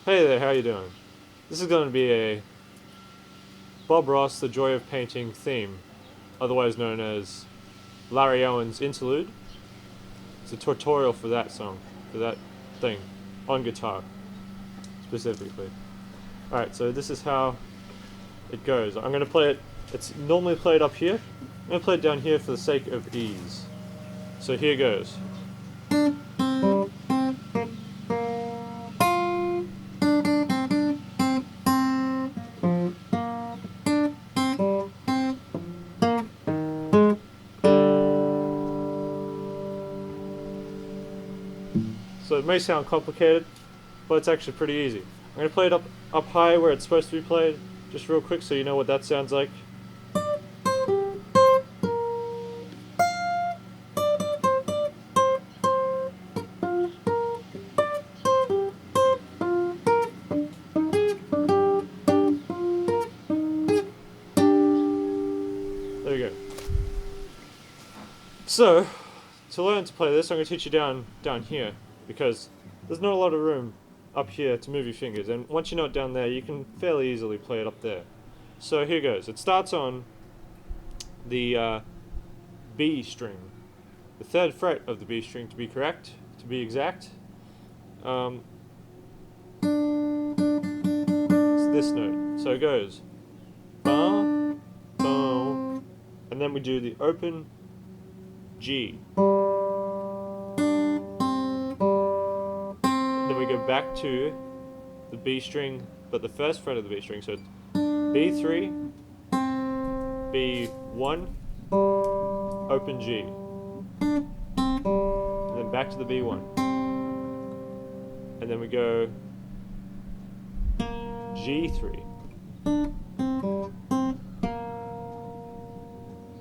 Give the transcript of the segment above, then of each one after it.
Hey there, how you doing? This is going to be a Bob Ross, The Joy of Painting theme, otherwise known as Larry Owens' Interlude. It's a tutorial for that song, for that thing, on guitar, specifically. Alright, so this is how it goes. I'm going to play it, it's normally played up here. I'm going to play it down here for the sake of ease. So here goes. So it may sound complicated, but it's actually pretty easy. I'm going to play it up high where it's supposed to be played, just real quick so you know what that sounds like. There you go. So, to learn to play this, I'm going to teach you down here, because there's not a lot of room up here to move your fingers, and once you know it down there, you can fairly easily play it up there. So here goes. It starts on the B string, the third fret of the B string to be exact. It's this note. So it goes ba, ba, and then we do the open G. Then we go back to the B string, but the first fret of the B string. So it's B3, B1, open G. And then back to the B1. And then we go G3.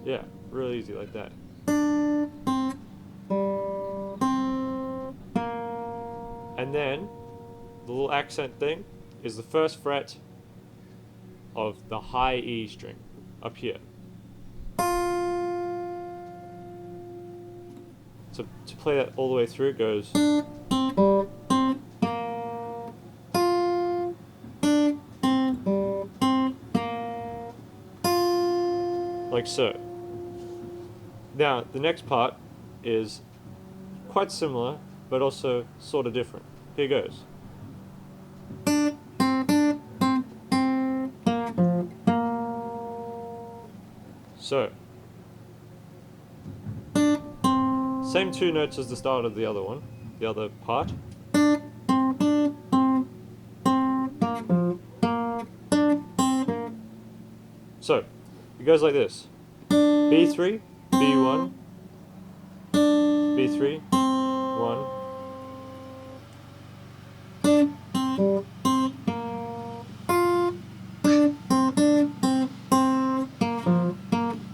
Yeah, really easy like that. And then the little accent thing is the first fret of the high E string up here. So to play that all the way through, it goes like so. Now the next part is quite similar, but also sort of different. Here goes. So, same two notes as the start of the other one, the other part. So, it goes like this. B3, B1, B3, 1.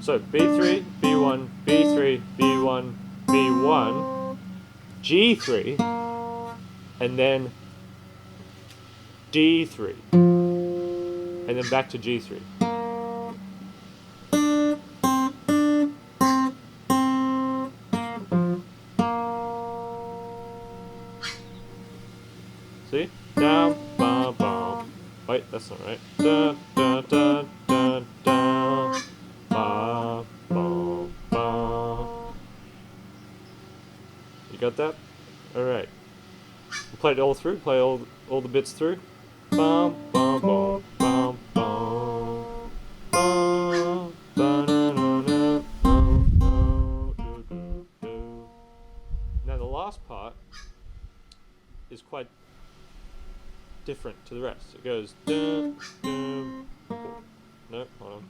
So B3, B1, B3, B1, B1, G3, and then D3, and then back to G3. See? Down, bum, bum. Wait, that's not right. Da, da, da, da, da. Ba, bum, bum. You got that? Alright. We'll play it all through, play all the bits through. Bum, bum, bum, bum, bum. Bum, ba-na-na-na, bum, bum, do, do, do. Now the last part is quite different to the rest. It goes dum, dum, no, hold on.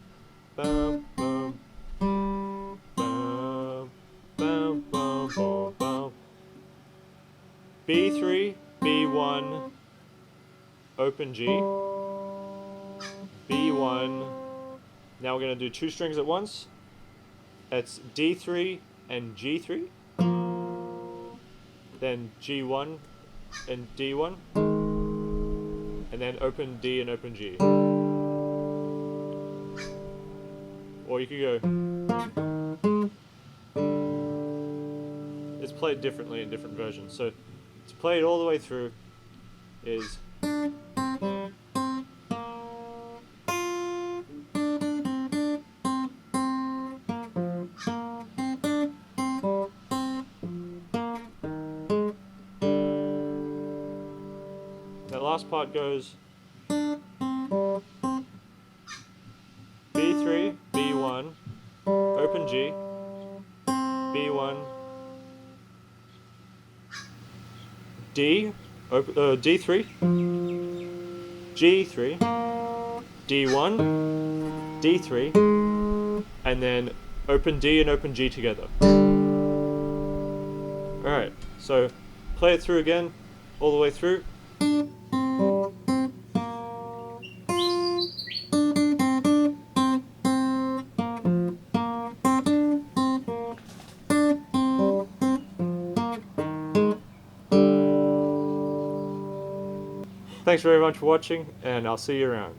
Bum, bum, bum, bum, bum, bum, bum. B3, B1, open G, B1. Now we're going to do two strings at once. It's D3 and G3, then G1 and D1, and then open D and open G. Or you could go. It's played differently in different versions. So to play it all the way through is That last part goes B3, B1, open G, B1, D, D3, G3, D1, D3, and then open D and open G together. Alright, so play it through again, all the way through. Thanks very much for watching, and I'll see you around.